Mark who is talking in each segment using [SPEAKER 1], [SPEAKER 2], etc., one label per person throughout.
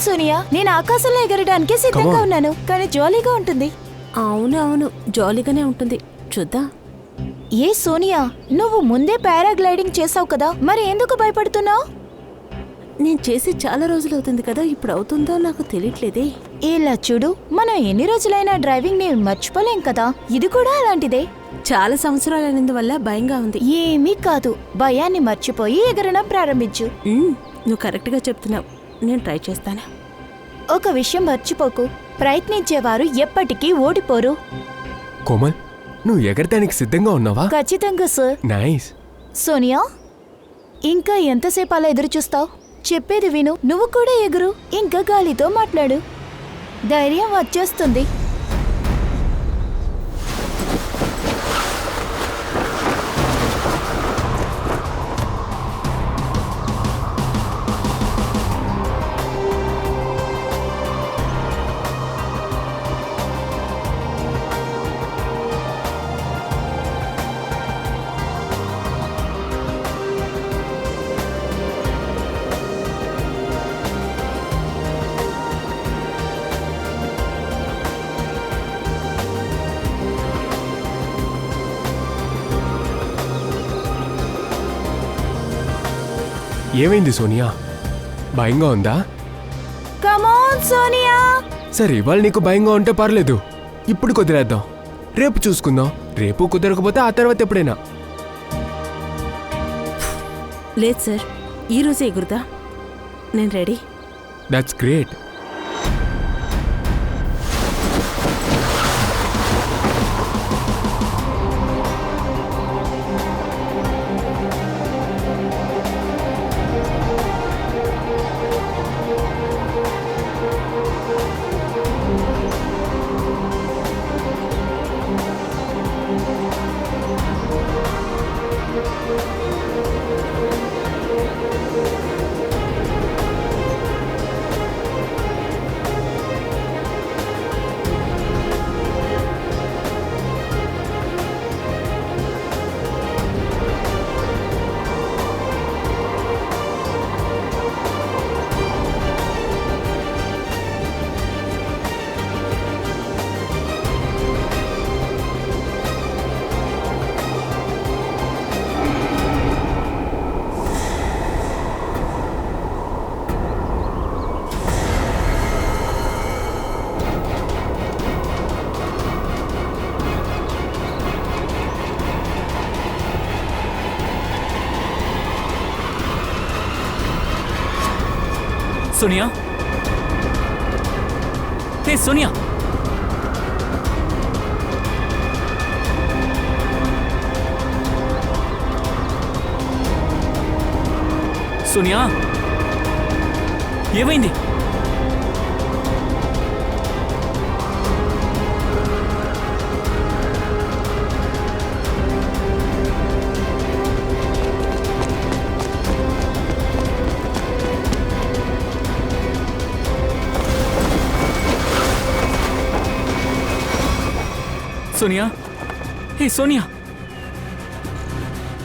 [SPEAKER 1] కమాన్ సోనియా, నేను ఆకాశంలో ఎగరడానికి సిద్ధంగా ఉన్నాను, కానీ జాలీగా ఉంటుంది.
[SPEAKER 2] అవును జాలీగానే ఉంటుంది, చూద్దాం.
[SPEAKER 1] ఏ సోనియా, నువ్వు ముందే పారాగ్లైడింగ్ చేసావు కదా, మరి ఎందుకు భయపడుతున్నావు?
[SPEAKER 2] నేను చేసి చాలా రోజులు అవుతుంది కదా, ఇప్పుడు అవుతుందో నాకు తెలియట్లేదే.
[SPEAKER 1] ఇలా చూడు, మనం ఎన్ని రోజులైనా డ్రైవింగ్ ని మర్చిపోలేం కదా, ఇది కూడా అలాంటిదే.
[SPEAKER 2] చాలా సంవత్సరాలైనందువల్ల భయంగా ఉంది.
[SPEAKER 1] ఏమీ కాదు, భయాన్ని మర్చిపోయి ఎగరడం ప్రారంభించు.
[SPEAKER 2] నువ్వు కరెక్ట్గా చెప్తున్నావు, నేను ట్రై చేస్తాను.
[SPEAKER 1] ఒక విషయం మర్చిపోకు, ప్రయత్నించేవారు ఎప్పటికీ ఓడిపోరు.
[SPEAKER 3] కోమల్, నువ్వు ఎగరడానికి సిద్ధంగా ఉన్నావా?
[SPEAKER 1] ఖచ్చితంగా సార్.
[SPEAKER 3] నైస్.
[SPEAKER 1] సోనియా, ఇంకా ఎంతసేపు అలా ఎదురు చూస్తావు? చెప్పేది విను, నువ్వు కూడా ఎగురు, ఇంకా గాలితో మాట్లాడు, ధైర్యం వచ్చేస్తుంది.
[SPEAKER 3] ఏమైంది సోనియా, భయంగా ఉందా?
[SPEAKER 1] కమాన్ సోనియా.
[SPEAKER 3] సరే, ఇవాళ నీకు భయంగా ఉంటే పర్లేదు, ఇప్పుడు కుదిరేద్దాం, రేపు చూసుకుందాం. రేపు కుదరకపోతే ఆ తర్వాత ఎప్పుడైనా.
[SPEAKER 2] లేదు సార్, ఈరోజే ఎగురుదా, నేను ready.
[SPEAKER 3] That's great.
[SPEAKER 4] Sonia, hey Sonia, Sonia, ఏమైంది? सोनिया, हे सोनिया,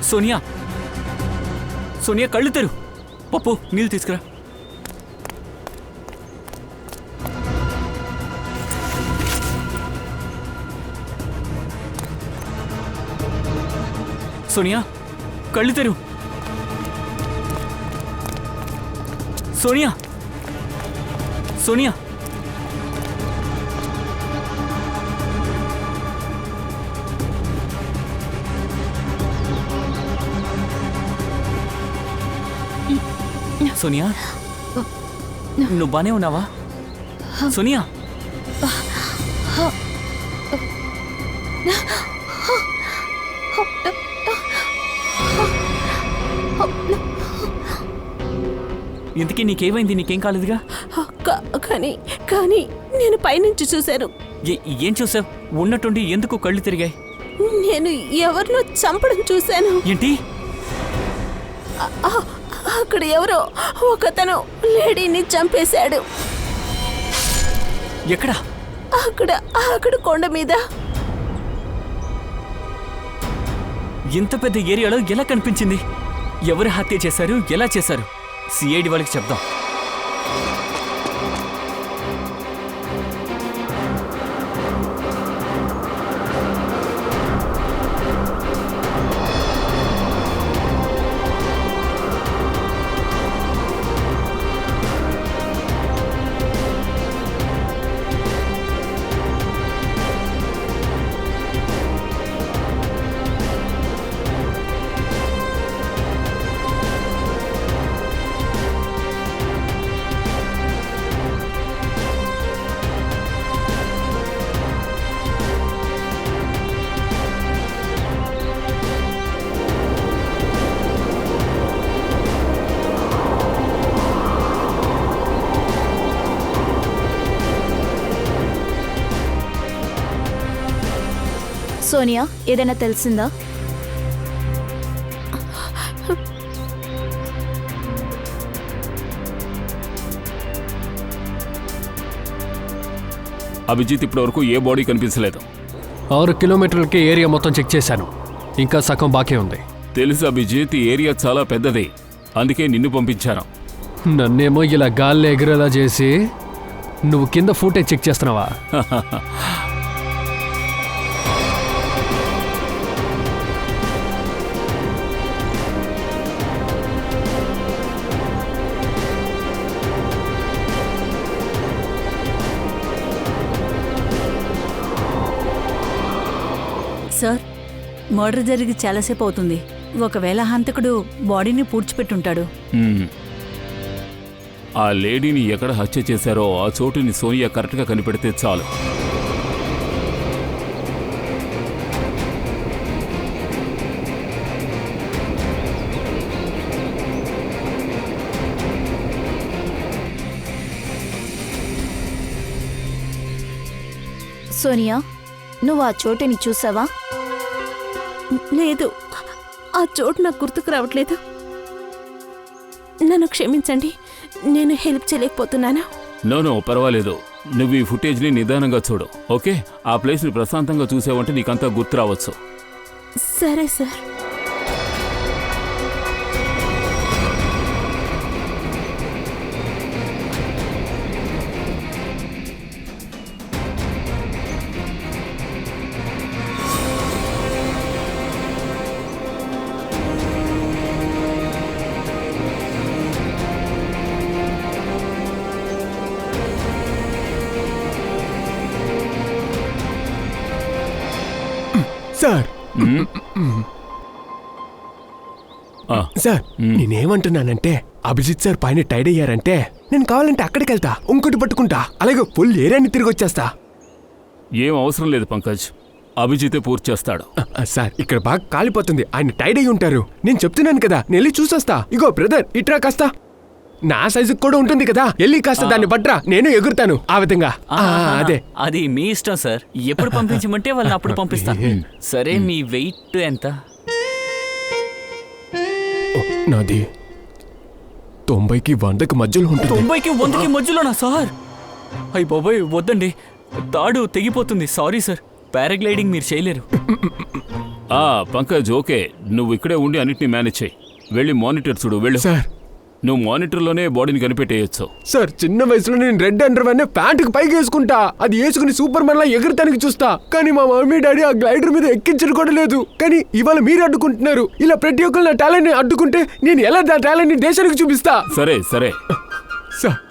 [SPEAKER 4] सोनिया, सोनिया कళ్ళు తెరు. పప్పు నీళ్ళు తీసుకురా. सोनिया కళ్ళు తెరు. सोनिया, सोनिया, सोनिया, నువ్వు బానే ఉన్నావా? सोनिया, ఇంతకీ నీకేమైంది? నీకేం కాలేదుగా?
[SPEAKER 2] కానీ నేను పైనుంచి చూశాను.
[SPEAKER 4] ఏం చూసావు? ఉన్నట్టుండి ఎందుకు కళ్ళు తిరిగాయి?
[SPEAKER 2] నేను ఎవరినో చంపడం చూశాను.
[SPEAKER 4] ఏంటి?
[SPEAKER 2] అక్కడ ఎవరో ఒకతను లేడీని చంపేశాడు.
[SPEAKER 4] ఎక్కడ?
[SPEAKER 2] అక్కడ కొండ మీద.
[SPEAKER 4] ఇంత పెద్ద ఏరియాలో ఎలా కనిపించింది? ఎవరు హత్య చేశారు? ఎలా చేశారు? సిఐడి వాళ్ళకి చెప్దాం.
[SPEAKER 1] సోనియా ఏదైనా తెలిసిందా?
[SPEAKER 5] అభిజిత్ ఇప్పటివరకు ఏ బాడీ కనిపించలేదు.
[SPEAKER 6] 6 కిలోమీటర్లకి ఏరియా మొత్తం చెక్ చేశాను. ఇంకా సగం బాకీ ఉంది.
[SPEAKER 5] తెలుసు అభిజిత్, ఈ ఏరియా చాలా పెద్దది, అందుకే నిన్ను పంపించాను.
[SPEAKER 6] నన్నేమో ఇలా గాల్లో ఎగిరేలా చేసి నువ్వు కింద ఫుటేజ్ చెక్ చేస్తున్నావా?
[SPEAKER 2] సార్, మర్డర్ జరిగి చాలాసేపు అవుతుంది. ఒకవేళ హంతకుడు బాడీని పూడ్చిపెట్టుంటాడు.
[SPEAKER 5] ఆ లేడీని ఎక్కడ హత్య చేశారో ఆ చోటుని సోనియా కరెక్ట్గా కనిపెడితే చాలు.
[SPEAKER 1] సోనియా, నువ్వు ఆ చోటుని చూసావా?
[SPEAKER 2] లేదు, ఆ చోటు నాకు గుర్తుకు రావట్లేదు. నన్ను క్షమించండి, నేను హెల్ప్ చేయలేకపోతున్నాను.
[SPEAKER 5] నో పర్వాలేదు. నువ్వు ఈ ఫుటేజ్ని నిదానంగా చూడు, ఓకే? ఆ ప్లేస్ని ప్రశాంతంగా చూసావంటే నీకంతా గుర్తు రావచ్చు.
[SPEAKER 2] సరే సార్.
[SPEAKER 3] సార్ సార్, నేనేమంటున్నానంటే అభిజిత్ సార్ పైన టైడ్ అయ్యారంటే నేను కావాలంటే అక్కడికి వెళ్తా, ఇంకోటి పట్టుకుంటా, అలాగే ఫుల్ ఏరియాని తిరిగి వచ్చేస్తా.
[SPEAKER 5] ఏం అవసరం లేదు పంకజ్, అభిజితే పూర్తి చేస్తాడు.
[SPEAKER 3] సార్, ఇక్కడ బాగా కాలిపోతుంది, ఆయన టైడ్ అయ్యి ఉంటారు. నేను చెప్తున్నాను కదా, నేను వెళ్ళి చూసొస్తా. ఇగో బ్రదర్, ఇట్రా కాస్త. నా సైజుకి కూడా ఉంటుంది కదా, వెళ్ళి కాస్త దాన్ని పట్రా, నేను ఎగురుతాను ఆ విధంగా. అదే,
[SPEAKER 4] అది మీ ఇష్టం సార్. ఎప్పుడు పంపించమంటే వాళ్ళని అప్పుడు పంపిస్తాను. సరే, మీ వెయిట్ ఎంత?
[SPEAKER 3] నాది 90కి 100కి మధ్యలో ఉంటుంది.
[SPEAKER 4] 90కి 100కి మధ్యలోనా సార్? అయ్యి బాబోయ్, వద్దండి, తాడు తెగిపోతుంది. సారీ సార్, పారాగ్లైడింగ్ మీరు చేయలేరు.
[SPEAKER 5] పంకజ్ ఓకే, నువ్వు ఇక్కడే ఉండి అన్నిటిని మేనేజ్ చేయి. వెళ్ళి మానిటర్ చూడు, వెళ్ళు.
[SPEAKER 3] సార్,
[SPEAKER 5] నువ్వు మానిటర్లోనే బాడీని కనిపెట్టేయచ్చు.
[SPEAKER 3] సార్, చిన్న వయసులో నేను రెడ్ అండర్వేర్ ప్యాంటుకి పైకి వేసుకుంటా, అది వేసుకుని సూపర్ మ్యాన్ లా ఎగురటానికి చూస్తా. కానీ మా మమ్మీ డాడీ ఆ గ్లైడర్ మీద ఎక్కించడం కూడా లేదు. కానీ ఇవాళ మీరు అడ్డుకుంటున్నారు. ఇలా ప్రతి ఒక్కరు నా టాలెంట్ ని అడ్డుకుంటే నేను ఎలా నా టాలెంట్ ని దేశానికి చూపిస్తా?
[SPEAKER 5] సరే సరే
[SPEAKER 3] సార్,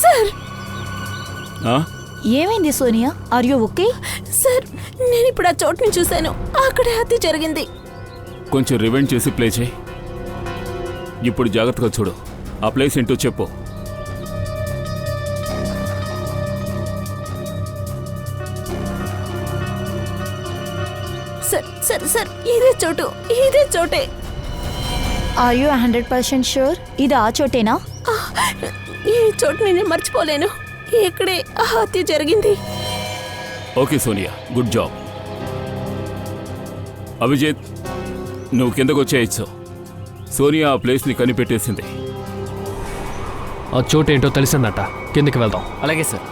[SPEAKER 2] సార్,
[SPEAKER 1] ఏమైంది Sonia? Are you okay?
[SPEAKER 2] Sir, నేను ఇప్పుడు ఆ చోటుని చూశాను, అక్కడే హత్య జరిగింది.
[SPEAKER 5] కొంచెం రివైండ్ చేసి ప్లే చేయి. ఇప్పుడు జాగ్రత్తగా చూడు, ఆ ప్లేస్ ఏంటో చెప్పు.
[SPEAKER 2] సార్ సార్ సార్, ఇదే చోటు, ఇదే చోటే.
[SPEAKER 1] ఆర్ యు 100% షూర్ ఇది ఆ చోటేనా?
[SPEAKER 2] ఈ చోటు నేను మర్చిపోలేను. ఇక్కడే ఆ హత్య జరిగింది.
[SPEAKER 5] Okay Sonia, good job. Abhijit, నువ్వు కిందకు వచ్చేయచ్చు. సోనియా ఆ ప్లేస్ని కనిపెట్టేసింది.
[SPEAKER 6] ఆ చోటు ఏంటో తెలిసిందట, కిందకి వెళ్దాం.
[SPEAKER 4] అలాగే సార్.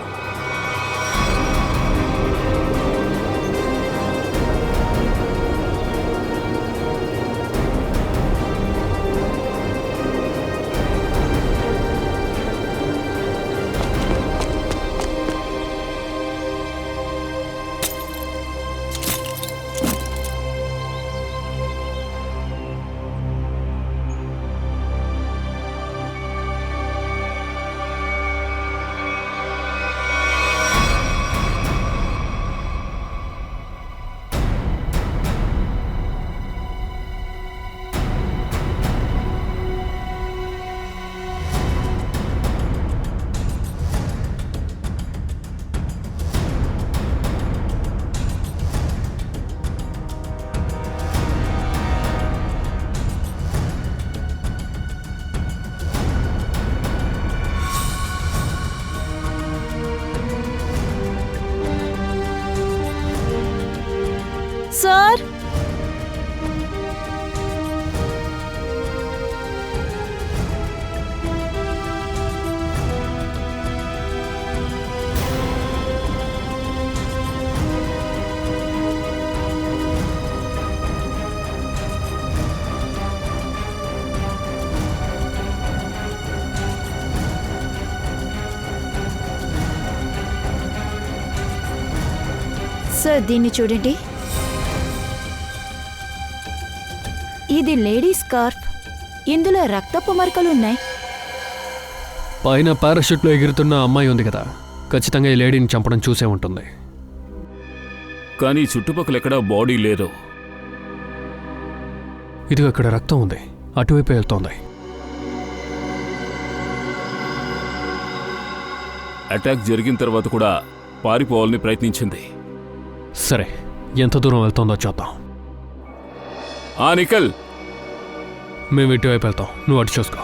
[SPEAKER 1] సార్ దీన్ని చూడండి. ఇది లేడీ స్కార్ఫ్. ఇందులో రక్తపు మరకలు ఉన్నాయి.
[SPEAKER 6] పైన పారాషూట్లో ఎగురుతున్న అమ్మాయి ఉంది కదా, ఖచ్చితంగా ఈ లేడీని చంపడం చూసే ఉంటుంది.
[SPEAKER 5] కానీ చుట్టుపక్కల ఎక్కడా బాడీ లేదు.
[SPEAKER 6] ఇదిగో ఇక్కడ రక్తం ఉంది, అటువైపు వెళ్తోంది.
[SPEAKER 5] అటాక్ జరిగిన తర్వాత కూడా పారిపోవాలని ప్రయత్నించింది.
[SPEAKER 6] సరే, ఎంత దూరం వెళ్తోందో చూద్దాం.
[SPEAKER 5] ఆ నిఖిల్,
[SPEAKER 6] మేము ఇటువైపు వెళ్తాం, నువ్వు అటు చూసుకో.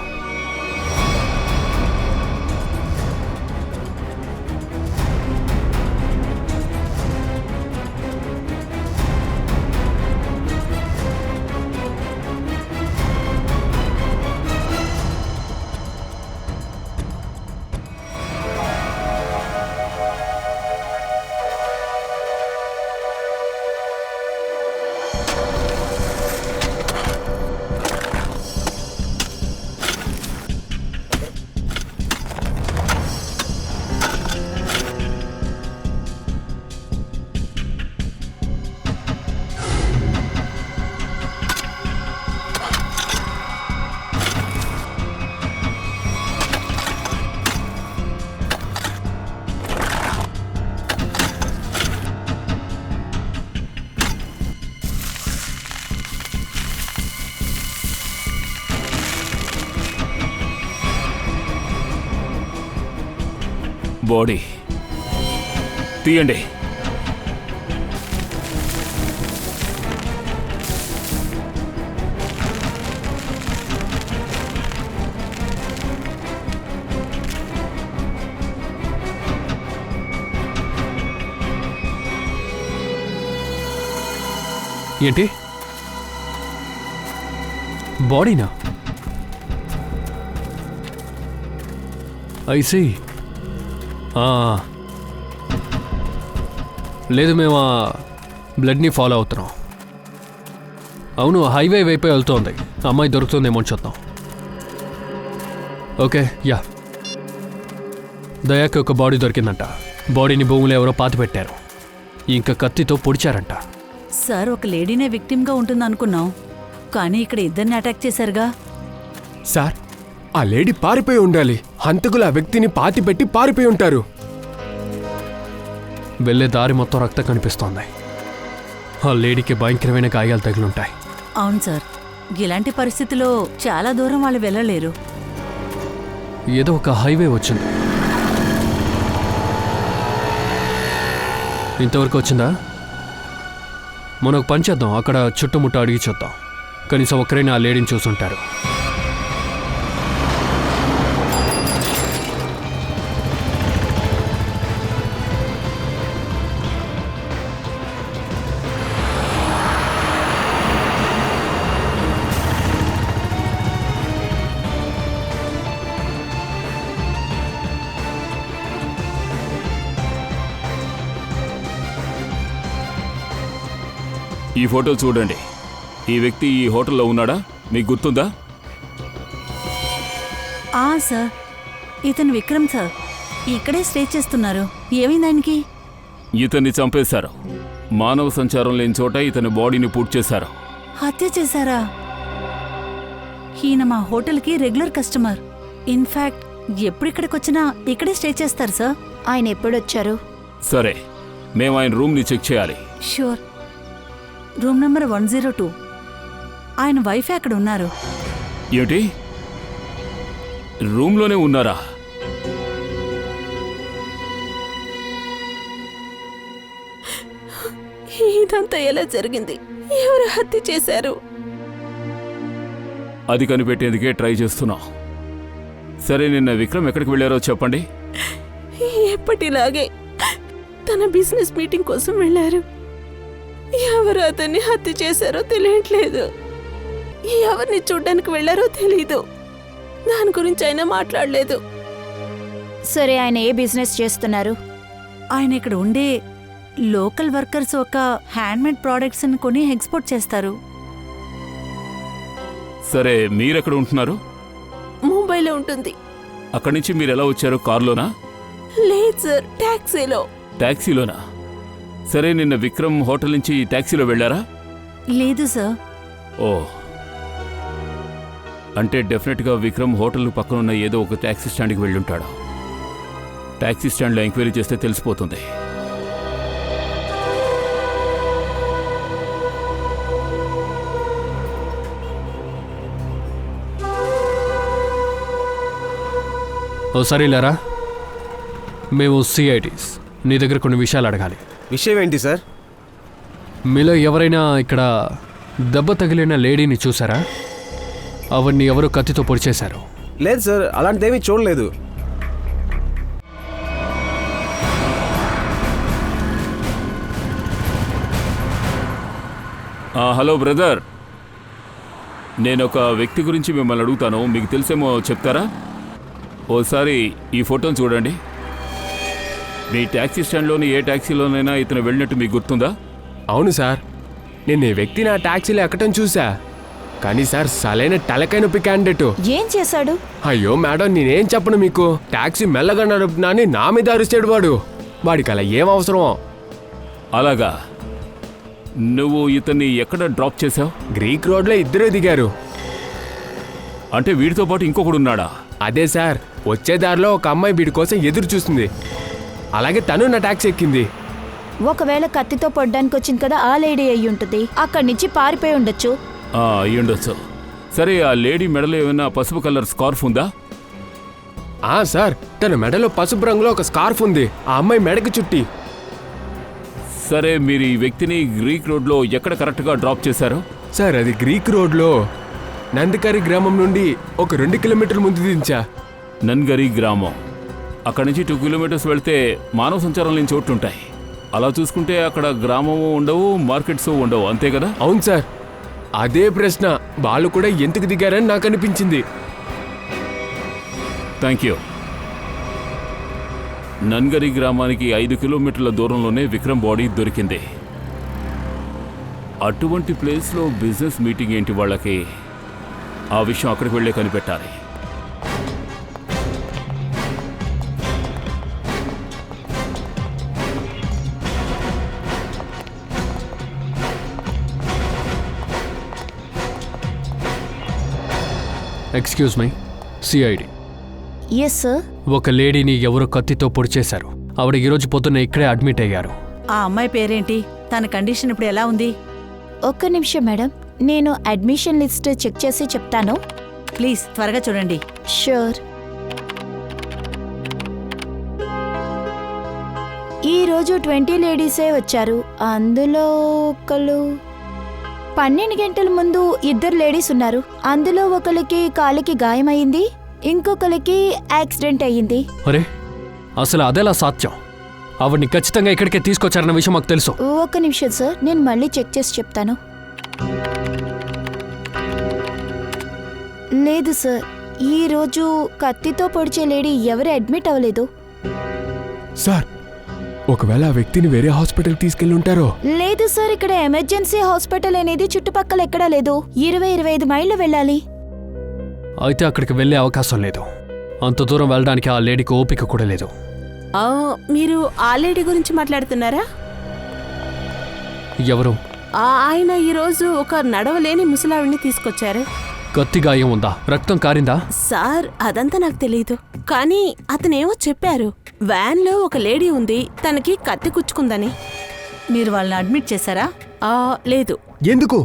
[SPEAKER 5] బాడీ తీయండి.
[SPEAKER 6] ఏంటి, బాడీనా? ఐసీ. లేదు, మేము ఆ బ్లడ్ని ఫాలో అవుతున్నాం. అవును, హైవే వైపు వెళ్తోంది. అమ్మాయి దొరుకుతుందేమో చూద్దాం. Okay, yeah. దయాకి ఒక బాడీ దొరికిందంట. బాడీని భూమిలో ఎవరో పాతి పెట్టారు, ఇంకా కత్తితో పొడిచారంట.
[SPEAKER 2] సార్, ఒక లేడీనే విక్టిమ్గా ఉంటుంది అనుకున్నాం, కానీ ఇక్కడ ఇద్దరిని అటాక్ చేశారుగా.
[SPEAKER 3] సార్, ఆ లేడీ పారిపోయి ఉండాలి. హంతకులు ఆ వ్యక్తిని పాతి పెట్టి పారిపోయి ఉంటారు.
[SPEAKER 6] వెళ్ళే దారి మొత్తం రక్తం కనిపిస్తోంది. ఆ లేడీకి భయంకరమైన గాయాలు తగిలుంటాయి.
[SPEAKER 2] అవును సార్, ఇలాంటి పరిస్థితిలో చాలా దూరం వాళ్ళు వెళ్ళలేరు.
[SPEAKER 6] ఏదో ఒక హైవే వచ్చింది. ఇంతవరకు వచ్చిందా? మనకు పని చేద్దాం, అక్కడ చుట్టుముట్ట అడిగి చూద్దాం. కనీసం ఒక్కరైనా ఆ లేడీని చూసుంటారు.
[SPEAKER 5] ఈ ఫోటో చూడండి. ఈ వ్యక్తి ఈ హోటల్లో ఉన్నాడా? మీకు గుర్తుందా?
[SPEAKER 2] సార్, ఇతను విక్రమ్ సార్. ఇక్కడే స్టే చేస్తున్నారు. ఏమైంది ఆయనకి?
[SPEAKER 5] ఇతన్ని చంపేశారు. మానవ సంచారం లేని చోట ఇతని బాడీని పూర్తి చేశారు.
[SPEAKER 2] హత్య చేశారా? ఈయన మా హోటల్కి రెగ్యులర్ కస్టమర్. ఇన్ఫాక్ట్ ఎప్పుడు ఇక్కడికి వచ్చినా ఇక్కడే స్టే చేస్తారు సార్.
[SPEAKER 1] ఆయన ఎప్పుడొచ్చారు?
[SPEAKER 5] సరే, మేము ఆయన రూమ్ని చెక్ చేయాలి.
[SPEAKER 2] షూర్. Room number 102. ఆయన వైఫే అక్కడ ఉన్నారు.
[SPEAKER 5] ఏమిటి, రూమ్లోనే ఉన్నారా?
[SPEAKER 7] ఇదంతా ఎలా జరిగింది? ఎవరు హత్య చేశారు?
[SPEAKER 5] అది కనిపెట్టేందుకే ట్రై చేస్తున్నాం. సరే, నిన్న విక్రమ్ ఎక్కడికి వెళ్ళారో చెప్పండి.
[SPEAKER 7] ఎప్పటిలాగే తన బిజినెస్ మీటింగ్ కోసం వెళ్ళారు. ఎవరు అతన్ని హత్య చేశారో తెలియట్లేదు. ఎవరిని చూడ్డానికి వెళ్ళారో తెలీదు. దాని గురించి అయినా మాట్లాడలేదు.
[SPEAKER 1] సరే, ఆయన ఏ బిజినెస్ చేస్తున్నారు?
[SPEAKER 2] ఆయన ఇక్కడ ఉండే లోకల్ వర్కర్స్ ఒక హ్యాండ్మేడ్ ప్రోడక్ట్స్ ని కొని ఎక్స్పోర్ట్ చేస్తారు.
[SPEAKER 5] సరే, మీరెక్కడ ఉంటున్నారు?
[SPEAKER 7] ముంబైలో ఉంటుంది.
[SPEAKER 5] అక్కడి నుంచి మీరు ఎలా వచ్చారు? కారులోనా?
[SPEAKER 7] లేదు సార్, టాక్సీలో.
[SPEAKER 5] టాక్సీలోనా? సరే, నిన్న విక్రమ్ హోటల్ నుంచి ట్యాక్సీలో వెళ్ళారా?
[SPEAKER 2] లేదు సార్.
[SPEAKER 5] ఓ, అంటే డెఫినెట్గా విక్రమ్ హోటల్ పక్కనున్న ఏదో ఒక ట్యాక్సీ స్టాండ్కి వెళ్ళుంటాడు. ట్యాక్సీ స్టాండ్లో ఎంక్వైరీ చేస్తే తెలిసిపోతుంది.
[SPEAKER 6] ఓసారి లేరా, మేము సిఐటీస్ నీ దగ్గర కొన్ని విషయాలు అడగాలి.
[SPEAKER 3] విషయం ఏంటి సార్?
[SPEAKER 6] మీలో ఎవరైనా ఇక్కడ దెబ్బ తగిలిన లేడీని చూసారా? అవన్నీ ఎవరు కత్తితో పొడిచేశారు?
[SPEAKER 3] లేదు సార్, అలాంటిదేమీ చూడలేదు.
[SPEAKER 5] హలో బ్రదర్, నేను ఒక వ్యక్తి గురించి మిమ్మల్ని అడుగుతాను, మీకు తెలిసేమో చెప్తారా? ఓసారి ఈ ఫోటోని చూడండి. మీ ట్యాక్సీ స్టాండ్లోని ఏ ట్యాక్సీలోనైనా ఇతను వెళ్ళినట్టు మీకు గుర్తుందా?
[SPEAKER 3] అవును సార్, నేను ఈ వ్యక్తి నా ట్యాక్సీలో ఎక్కటం చూసా. కానీ సార్, సరైన తలకాయ నొప్పి క్యాండిడేట్.
[SPEAKER 1] ఏం చేశాడు?
[SPEAKER 3] అయ్యో మేడం, నేనేం చెప్పను మీకు. ట్యాక్సీ మెల్లగా నడుపుతున్నా అని నా మీద అరిచాడు వాడు. వాడికి అలా ఏం అవసరమో.
[SPEAKER 5] అలాగా, నువ్వు ఇతన్ని ఎక్కడ డ్రాప్ చేశావు?
[SPEAKER 3] గ్రీక్ రోడ్లో ఇద్దరే దిగారు.
[SPEAKER 5] అంటే వీడితో పాటు ఇంకొకడు ఉన్నాడా?
[SPEAKER 3] అదే సార్, వచ్చే దారిలో ఒక అమ్మాయి వీడి కోసం ఎదురు చూస్తుంది. అలాగే తను నా ట్యాక్సీ ఎక్కింది.
[SPEAKER 1] ఒకవేళ కత్తితో పొడ్డానికి వచ్చింది కదా, ఆ లేడీ అయి ఉంటుంది. అక్కడి నుంచి పారిపోయి ఉండొచ్చు.
[SPEAKER 5] అయ్యుండొచ్చు. సరే, ఆ లేడీ మెడలో ఏమైనా పసుపు కలర్ స్కార్ఫ్ ఉందా?
[SPEAKER 3] సార్, తన మెడలో పసుపు రంగులో ఒక స్కార్ఫ్ ఉంది. ఆ అమ్మాయి మెడకి చుట్టి.
[SPEAKER 5] సరే, మీరు ఈ వ్యక్తిని గ్రీక్ రోడ్లో ఎక్కడ కరెక్ట్గా డ్రాప్ చేశారు?
[SPEAKER 3] సార్, అది గ్రీక్ రోడ్లో నందికరి గ్రామం నుండి ఒక 2 కిలోమీటర్ల ముందు దించా.
[SPEAKER 5] నన్గరి గ్రామం. అక్కడి నుంచి 2 కిలోమీటర్స్ వెళ్తే మానవ సంచారం లేని చోట్లు ఉంటాయి. అలా చూసుకుంటే అక్కడ గ్రామము ఉండవు, మార్కెట్స్ ఉండవు, అంతే కదా?
[SPEAKER 3] అవును సార్, అదే ప్రశ్న. వాళ్ళు కూడా ఎందుకు దిగారని నాకు అనిపించింది.
[SPEAKER 5] Thank you. నన్గరి గ్రామానికి 5 కిలోమీటర్ల దూరంలోనే విక్రమ్ బాడీ దొరికింది. అటువంటి ప్లేస్లో బిజినెస్ మీటింగ్ ఏంటి వాళ్ళకి? ఆ విషయం అక్కడికి వెళ్ళే కనిపెట్టాలి.
[SPEAKER 6] Excuse me, CID.
[SPEAKER 1] Yes sir.
[SPEAKER 6] ఒక లేడీని ఎవరో కత్తితో పొడిచేశారు. ఆవిడ ఈరోజు పొద్దున్న ఇక్కడే అడ్మిట్ అయ్యారు.
[SPEAKER 2] ఆ అమ్మాయి పేరేంటి? తన కండిషన్ ఇప్పుడు ఎలా ఉంది?
[SPEAKER 1] ఒక్క నిమిషం మేడం, నేను అడ్మిషన్ లిస్ట్ చెక్ చేసి చెప్తాను.
[SPEAKER 2] ప్లీజ్ త్వరగా చూడండి.
[SPEAKER 1] షూర్. ఈరోజు 20 లేడీసే వచ్చారు. అందులో ఒకళ్ళు 12 గంటల ముందు 2 లేడీస్ ఉన్నారు. అందులో ఒకరికి కాలికి గాయమైంది, ఇంకొకరికి యాక్సిడెంట్ అయ్యింది.
[SPEAKER 6] అరే, అసలు అదెలా సాధ్యం? ఆవిడ్ని ఖచ్చితంగా ఇక్కడికే తీసుకొచ్చారన్న విషయం మాకు తెలుసు.
[SPEAKER 1] ఒక్క నిమిషం సార్, నేను మళ్ళీ చెక్ చేసి చెప్తాను. లేదు సార్, ఈరోజు కత్తితో పొడిచే లేడీ ఎవరు అడ్మిట్ అవ్వలేదు.
[SPEAKER 3] సార్, ఒకవేళ ఆ వ్యక్తిని వేరే హాస్పిటల్కి తీసుకెళ్ళి ఉంటారో?
[SPEAKER 1] లేదు సార్, ఇక్కడ ఎమర్జెన్సీ హాస్పిటల్ అనేది చుట్టుపక్కల ఎక్కడా లేదు. 20-25 మైళ్ళు వెళ్ళాలి.
[SPEAKER 6] అయితే అక్కడికి వెళ్ళే అవకాశం లేదు. అంత దూరం వెళ్ళడానికి ఆ లేడీకి ఓపిక కూడా లేదు.
[SPEAKER 7] మీరు ఆ లేడీ గురించి మాట్లాడుతున్నారా?
[SPEAKER 6] ఎవరు?
[SPEAKER 7] ఆయన ఈరోజు ఒక నడవలేని ముసలావిడిని తీసుకొచ్చారు.
[SPEAKER 6] కత్తి గాయం ఉందా? రక్తం కారిందా?
[SPEAKER 7] సార్, అదంతా నాకు తెలీదు. కానీ అతనేమో చెప్పారు, వ్యాన్లో ఒక లేడీ ఉంది, తనకి కత్తి కుచ్చుకుందని.
[SPEAKER 2] మీరు వాళ్ళని అడ్మిట్ చేశారా?
[SPEAKER 7] లేదు.
[SPEAKER 3] ఎందుకు?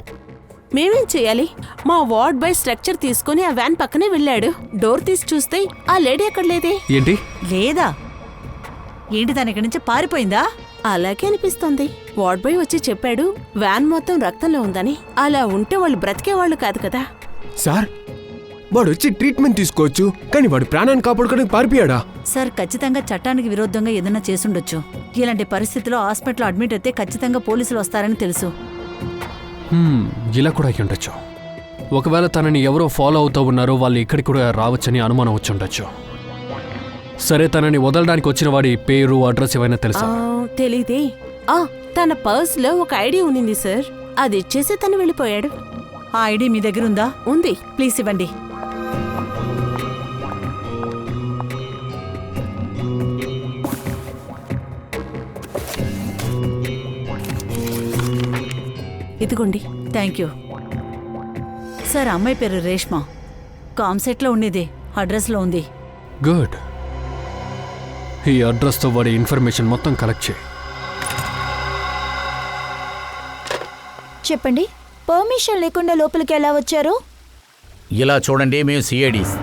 [SPEAKER 7] మేమేం చేయాలి? మా వార్డ్ బాయ్ స్ట్రక్చర్ తీసుకుని ఆ వ్యాన్ పక్కనే వెళ్ళాడు. డోర్ తీసి చూస్తే ఆ లేడీ అక్కడ లేదే.
[SPEAKER 6] ఏంటి?
[SPEAKER 2] లేదా? ఏంటి, తన ఇక్కడి నుంచి పారిపోయిందా?
[SPEAKER 7] అలాగే అనిపిస్తోంది. వార్డ్ బాయ్ వచ్చి చెప్పాడు, వ్యాన్ మొత్తం రక్తంలో ఉందని. అలా ఉంటే వాళ్ళు బ్రతికేవాళ్ళు కాదు కదా.
[SPEAKER 3] సార్, వాడు వచ్చి ట్రీట్మెంట్ తీసుకోవచ్చు, కానీ వాడు ప్రాణాన్ని కాపాడుకోవడానికి పారిపోయాడా?
[SPEAKER 2] సార్, ఖచ్చితంగా చట్టానికి విరుద్ధంగా ఏదైనా చేసుండొచ్చు. ఇలాంటి పరిస్థితిలో హాస్పిటల్లో అడ్మిట్ అయితే ఖచ్చితంగా పోలీసులు వస్తారని తెలుసు.
[SPEAKER 6] ఇలా కూడా అయ్యి ఉండొచ్చు. ఒకవేళ తనని ఎవరో ఫాలో అవుతూ ఉన్నారో వాళ్ళు ఇక్కడికి కూడా రావచ్చని అనుమానం వచ్చి ఉండొచ్చు. సరే, తనని వదలడానికి వచ్చిన వాడి పేరు, అడ్రస్ ఏమైనా తెలుసా?
[SPEAKER 7] తెలీదే. తన పర్స్ లో ఒక ఐడి ఉన్నింది సార్, అది ఇచ్చేసి తను వెళ్ళిపోయాడు.
[SPEAKER 2] ఆ ఐడి మీ దగ్గర ఉందా?
[SPEAKER 7] ఉంది.
[SPEAKER 2] ప్లీజ్ ఇవ్వండి.
[SPEAKER 7] ఇదిగోండి.
[SPEAKER 2] Thank you sir. అమ్మాయి పేరు రేష్మ, కామ్సెట్లో ఉండేది, అడ్రస్లో ఉంది.
[SPEAKER 6] గుడ్. ఈ అడ్రస్తో వాడి ఇన్ఫర్మేషన్ మొత్తం కలెక్ట్ చేయి.
[SPEAKER 1] చెప్పండి, పర్మిషన్ లేకుండా లోపలికి ఎలా వచ్చారు?
[SPEAKER 8] ఇలా చూడండి, మేము సిఐడీస్.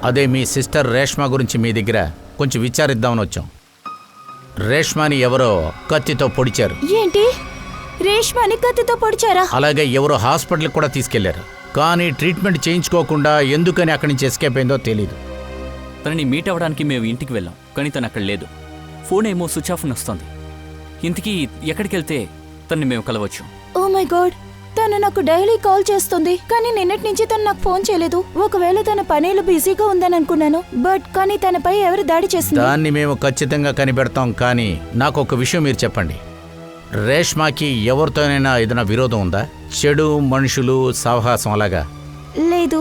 [SPEAKER 8] అదే మీ సిస్టర్ రేష్మ గురించి మీ దగ్గర కొంచెం విచారిద్దామని వచ్చాం. రేష్మని ఎవరో కత్తితో పొడిచారు.
[SPEAKER 1] ఏంటి, రేష్మని కత్తితో పొడిచారా?
[SPEAKER 8] అలాగే ఎవరో హాస్పిటల్కి కూడా తీసుకెళ్లారు. కానీ ట్రీట్మెంట్ చేయించుకోకుండా ఎందుకని అక్కడి నుంచి ఎస్కేప్ అయిందో తెలీదు.
[SPEAKER 4] తనని మీట్ అవ్వడానికి మేము ఇంటికి వెళ్ళాం, కానీ తను అక్కడ లేదు. ఫోన్ ఏమో స్విచ్ ఆఫ్ వస్తుంది. ఇంతకీ ఎక్కడికి వెళ్తే తనని మేము కలవచ్చు?
[SPEAKER 1] ఓ మై గాడ్, తను నాకు డైలీ కాల్ చేస్తుంది, కానీ నిన్నటి నుంచి తను నాకు ఫోన్ చేయలేదు. ఒకవేళ తన పనిలో బిజీగా ఉందని అనుకున్నాను, కానీ తనపై ఎవరు దాడి చేసింది?
[SPEAKER 8] దాన్ని మేము ఖచ్చితంగా కనిపెడతాం. కానీ నాకు ఒక విషయం మీరు చెప్పండి, రేష్మకి ఎవరితోనైనా ఏదైనా విరోధం ఉందా? చెడు మనుషులు సాహసం అలాగా?
[SPEAKER 1] లేదు,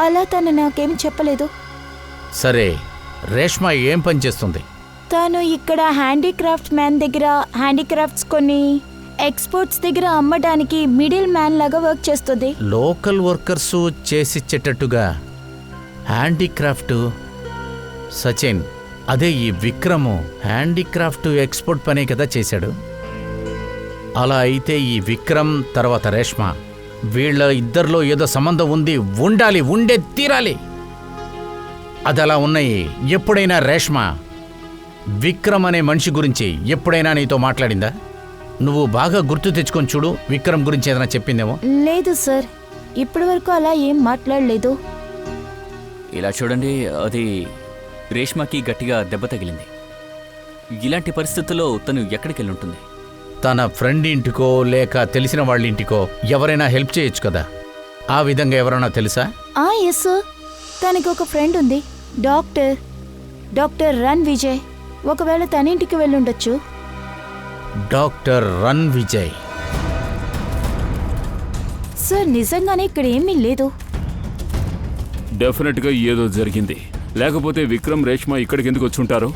[SPEAKER 1] అలా తను నాకేం చెప్పలేదు.
[SPEAKER 8] సరే, రేష్మ ఏం పని చేస్తుంది?
[SPEAKER 1] తాను ఇక్కడ హ్యాండీక్రాఫ్ట్ మ్యాన్ దగ్గర హ్యాండీక్రాఫ్ట్స్ కొన్ని ఎక్స్పోర్ట్స్ దగ్గర అమ్మడానికి మిడిల్ మ్యాన్ లాగా వర్క్ చేస్తుంది.
[SPEAKER 8] లోకల్ వర్కర్స్ చేసిచ్చేటట్టుగా హ్యాండీక్రాఫ్ట్. సచిన్, అదే ఈ విక్రము హ్యాండీక్రాఫ్ట్ ఎక్స్పోర్ట్ పనే కదా చేశాడు. అలా అయితే ఈ విక్రమ్ తర్వాత రేష్మ, వీళ్ళ ఇద్దరిలో ఏదో సంబంధం ఉంది, ఉండే తీరాలి. అది అలా ఉన్నాయి. ఎప్పుడైనా రేష్మ విక్రమ్ అనే మనిషి గురించి ఎప్పుడైనా నీతో మాట్లాడిందా? నువ్వు బాగా గుర్తు తెచ్చుకొని చూడు, విక్రమ్ గురించి ఏదైనా చెప్పిందేమో.
[SPEAKER 1] లేదు సార్, ఇప్పటి వరకు అలా ఏం మాట్లాడలేదు.
[SPEAKER 4] ఇలా చూడండి, అది రేష్మకి గట్టిగా దెబ్బ తగిలింది. ఇలాంటి పరిస్థితుల్లో తను ఎక్కడికి వెళ్ళి ఉంటుంది?
[SPEAKER 8] తన ఫ్రెండ్ ఇంటికో లేక తెలిసిన వాళ్ళ ఇంటికో ఎవరైనా హెల్ప్ చేయొచ్చు కదా. ఆ విధంగా ఎవరైనా తెలుసా?
[SPEAKER 1] ఎస్ సార్, తనకి ఒక ఫ్రెండ్ ఉంది, డాక్టర్ రన్ విజయ్. ఒకవేళ తన ఇంటికి వెళ్ళుండొచ్చు.
[SPEAKER 8] డాక్టర్ రన్ విజయ్.
[SPEAKER 1] సార్, నిజంగానే ఇక్కడ ఏమీ లేదు.
[SPEAKER 5] డెఫినెట్గా ఏదో జరిగింది, లేకపోతే విక్రమ్ రేష్మ ఇక్కడికి ఎందుకు వచ్చుంటారు?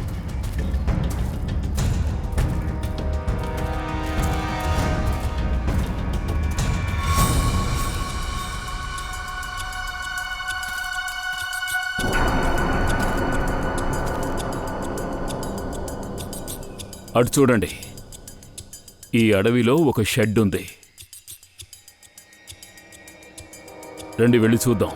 [SPEAKER 5] అటు చూడండి, ఈ అడవిలో ఒక షెడ్ ఉంది. రండి వెళ్ళి చూద్దాం.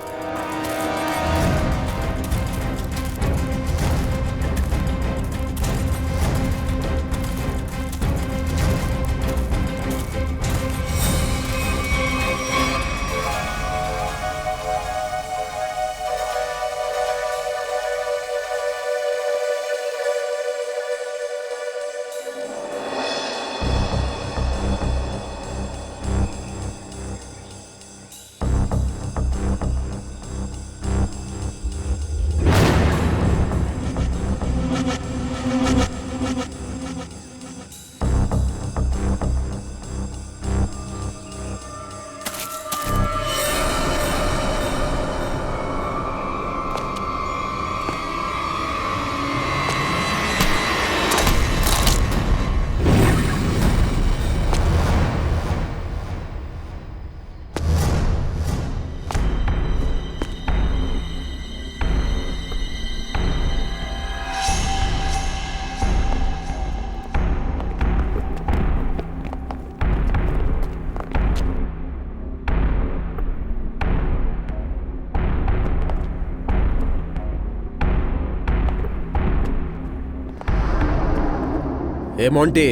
[SPEAKER 3] ఏమోంటి,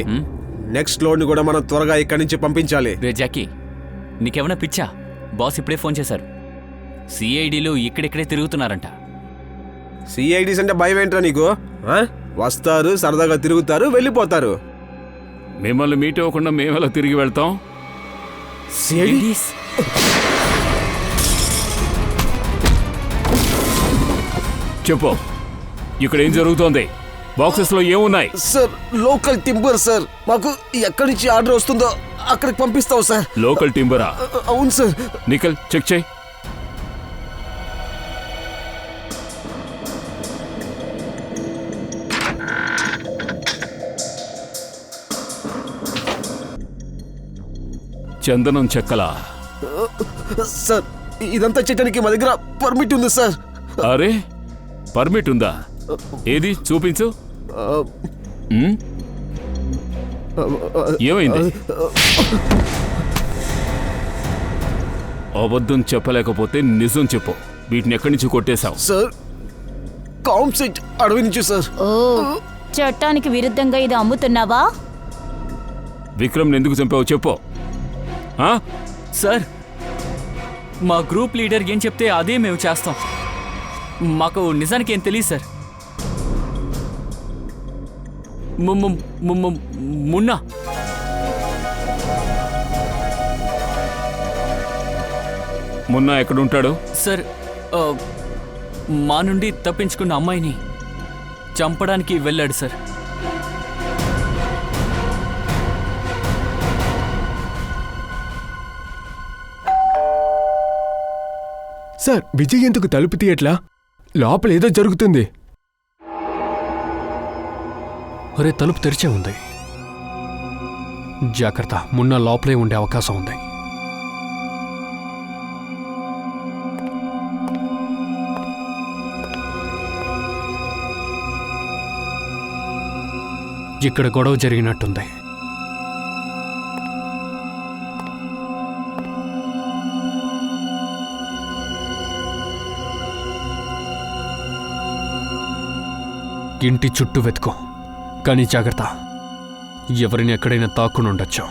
[SPEAKER 3] నెక్స్ట్ లోడ్ని కూడా మనం త్వరగా ఇక్కడి నుంచి పంపించాలి.
[SPEAKER 4] రే జాకీ, నీకేమైనా పిచ్చా? బాస్ ఇప్పుడే ఫోన్ చేశారు. సిఐడీలు ఇక్కడిక్కడే తిరుగుతున్నారంట.
[SPEAKER 3] సిఐడీస్ అంటే భయం ఏంట్రా నీకు? వస్తారు, సరదాగా తిరుగుతారు, వెళ్ళిపోతారు.
[SPEAKER 5] మిమ్మల్ని మీట్ అవ్వకుండా మేమెలా తిరిగి వెళ్తాం?
[SPEAKER 4] సిఐడీస్?
[SPEAKER 5] చెప్పు, ఇక్కడ ఏం జరుగుతోంది? బాక్సెస్లో ఏమున్నాయి?
[SPEAKER 3] Sir, local timber sir. మాకు ఎక్కడి నుంచి ఆర్డర్ వస్తుందో అక్కడికి పంపిస్తాం సార్.
[SPEAKER 5] లోకల్ టింబరా?
[SPEAKER 3] అవును సార్.
[SPEAKER 5] నిఖిల్, చెక్ చేయి. చందనం చెక్కలా?
[SPEAKER 9] సార్ ఇదంతా చేయడానికి మా దగ్గర పర్మిట్ ఉంది సార్.
[SPEAKER 5] అరే, పర్మిట్ ఉందా? ఏది చూపించు. ఏమైంది? అబద్ధం చెప్పలేకపోతే నిజం చెప్పు. వీటిని ఎక్కడి నుంచి కొట్టేశావు?
[SPEAKER 9] సార్ కాంసెట్ అడవి నుంచి సార్.
[SPEAKER 1] ఓ, చట్టానికి విరుద్ధంగా ఇది అమ్ముతున్నావా?
[SPEAKER 5] విక్రమ్ ఎందుకు చంపావు చెప్పు.
[SPEAKER 4] సార్, మా గ్రూప్ లీడర్ ఏం చెప్తే అదే మేము చేస్తాం. మాకు నిజానికి ఏం తెలియదు సార్. మున్నా
[SPEAKER 5] మున్నా ఎక్కడుంటాడు?
[SPEAKER 4] సార్, మా నుండి తప్పించుకున్న అమ్మాయిని చంపడానికి వెళ్ళాడు సార్.
[SPEAKER 3] సార్, విజయ్ ఎందుకు తలుపు తీయట్లా? లోపల ఏదో జరుగుతుంది.
[SPEAKER 6] ఒరే, తలుపు తెరిచే ఉంది. జాగ్రత్త, మున్నా లోపలే ఉండే అవకాశం ఉంది. ఇక్కడ గొడవ జరిగినట్టుంది. ఇంటి చుట్టూ వెతుకో, కానీ జాగ్రత్త, ఎవరిని ఎక్కడైనా తాక్కుని ఉండొచ్చు.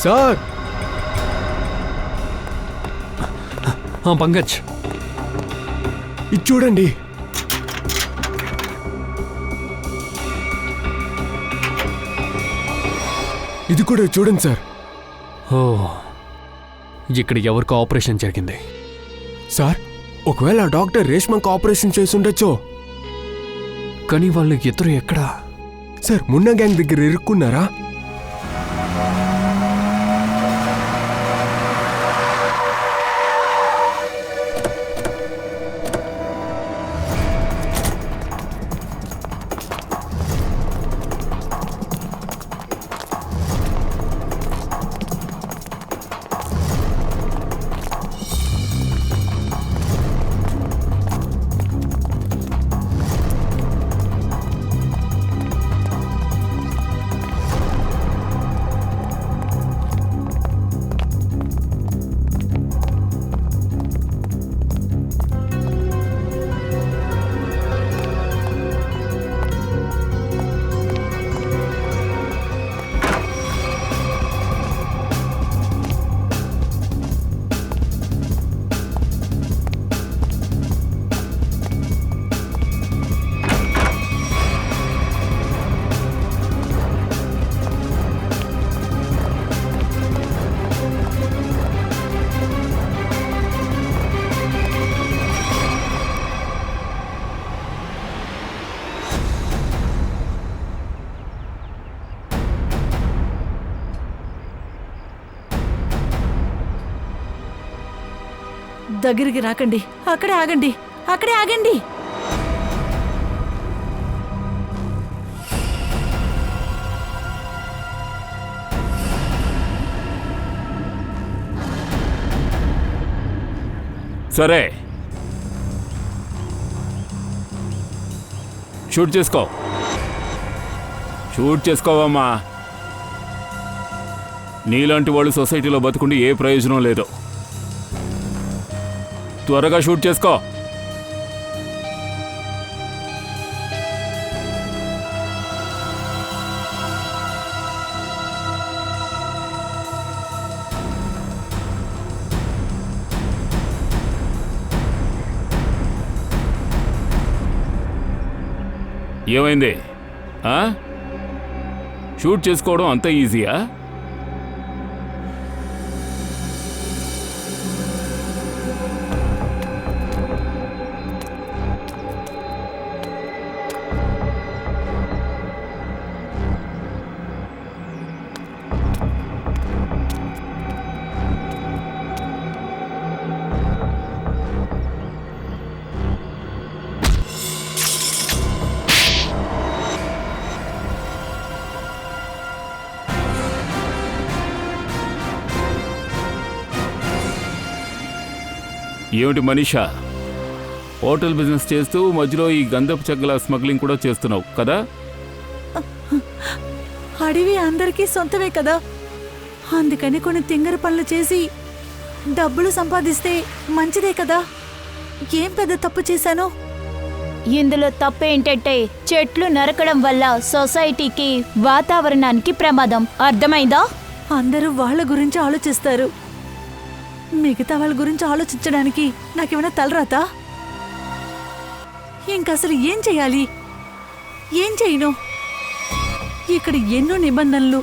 [SPEAKER 3] సార్,
[SPEAKER 6] పంకజ్,
[SPEAKER 3] ఇది చూడండి. ఇది కూడా చూడండి సార్.
[SPEAKER 6] ఓ, ఇక్కడ ఎవరికి ఆపరేషన్ జరిగింది?
[SPEAKER 3] సార్, ఒకవేళ ఆ డాక్టర్ రేష్మకు ఆపరేషన్ చేసి ఉండొచ్చో.
[SPEAKER 6] కానీ వాళ్ళు ఇద్దరు ఎక్కడా?
[SPEAKER 3] సార్, మున్నా గ్యాంగ్ దగ్గర ఇరుక్కున్నారా?
[SPEAKER 2] దగ్గరికి రాకండి, అక్కడే ఆగండి, అక్కడే ఆగండి.
[SPEAKER 5] సరే, షూట్ చేసుకో. షూట్ చేసుకోవమ్మా. నీలాంటి వాళ్ళు సొసైటీలో బతుకుండి ఏ ప్రయోజనం లేదు. త్వరగా షూట్ చేసుకో. ఏమైంది? షూట్ చేసుకోవడం అంత ఈజీయా? ఏమిటి మనీషా, హోటల్ బిజినెస్ చేస్తూ మధ్యలో ఈ గంధపు చెక్కల స్మగ్లింగ్ కూడా చేస్తున్నావు కదా?
[SPEAKER 2] అడవి అందరికీ సొంతమే కదా, అందుకని కొన్ని తింగర పనులు చేసి డబ్బులు సంపాదిస్తే మంచిదే కదా. ఏం పెద్ద తప్పు చేశాను?
[SPEAKER 1] ఇందులో తప్పేంటంటే చెట్లు నరకడం వల్ల సొసైటీకి వాతావరణానికి ప్రమాదం. అర్థమైందా?
[SPEAKER 2] అందరూ వాళ్ళ గురించి ఆలోచిస్తారు, మిగతా వాళ్ళ గురించి ఆలోచించడానికి నాకేమైనా తలరాతా? ఇంకసలు ఏం చెయ్యాలి? ఏం చేయను? ఇక్కడ ఎన్నో నిబంధనలు.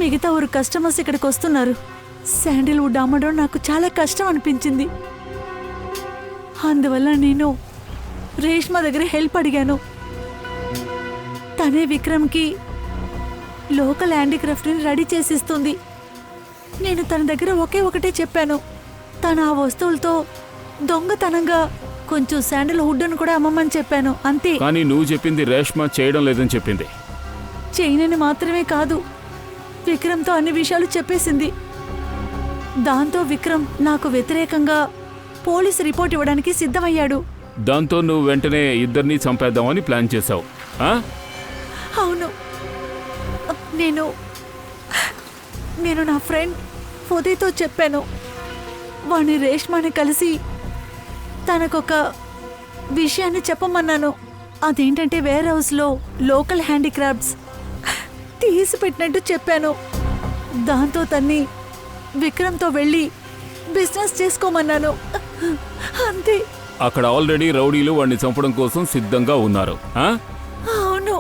[SPEAKER 2] మిగతా ఊరు కస్టమర్స్ ఇక్కడికి వస్తున్నారు. శాండిల్వుడ్ అమ్మడం నాకు చాలా కష్టం అనిపించింది. అందువల్ల నేను రేష్మా దగ్గర హెల్ప్ అడిగాను. తనే విక్రమ్కి లోకల్ హ్యాండీక్రాఫ్ట్ని రెడీ చేసిస్తుంది. నేను తన దగ్గర ఒకటే చెప్పాను, తను ఆ వస్తువులతో దొంగతనంగా కొంచెం శాండిల్వుడ్ను కూడా అమ్మమని చెప్పాను, అంతే.
[SPEAKER 5] కానీ నువ్వు చెప్పింది రేష్మా చేయడం లేదని చెప్పింది.
[SPEAKER 2] చేయనని మాత్రమే కాదు, విక్రమ్తో అన్ని విషయాలు చెప్పేసింది. దాంతో విక్రమ్ నాకు వ్యతిరేకంగా పోలీస్ రిపోర్ట్ ఇవ్వడానికి సిద్ధమయ్యాడు.
[SPEAKER 5] దాంతో నువ్వు వెంటనే ఇద్దరినీ చంపేద్దామని ప్లాన్ చేశావు.
[SPEAKER 2] అవును, నేను నా ఫ్రెండ్ ఫోదీతో చెప్పాను. వాణ్ణి రేష్మాని కలిసి తనకొక విషయాన్ని చెప్పమన్నాను. అదేంటంటే వేర్ హౌస్లో లోకల్ హ్యాండీక్రాఫ్ట్స్ తీసి పెట్టినట్టు చెప్పాను. దాంతో తన్ని విక్రమ్తో వెళ్ళి బిజినెస్ చేసుకోమన్నాను, అంతే.
[SPEAKER 5] అక్కడ ఆల్రెడీ రౌడీలు వాడిని చంపడం కోసం సిద్ధంగా ఉన్నారు.
[SPEAKER 2] అవును,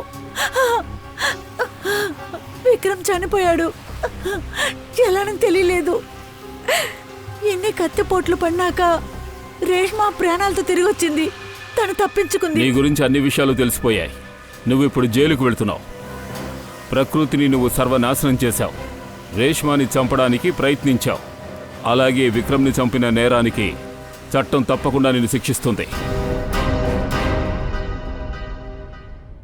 [SPEAKER 2] విక్రమ్ చనిపోయాడు. ఎలానని తెలియలేదు. ఎన్ని కత్తిపోట్లు పడినాక రేష్మా ప్రాణాలతో తిరిగి వచ్చింది. తను తప్పించుకుంది.
[SPEAKER 5] నీ గురించి అన్ని విషయాలు తెలిసిపోయాయి. నువ్వు ఇప్పుడు జైలుకు వెళ్తున్నావు. ప్రకృతిని నువ్వు సర్వనాశనం చేశావు. రేష్మాని చంపడానికి ప్రయత్నించావు. అలాగే విక్రమ్ని చంపిన నేరానికి చట్టం తప్పకుండా నిన్ను శిక్షిస్తుంది.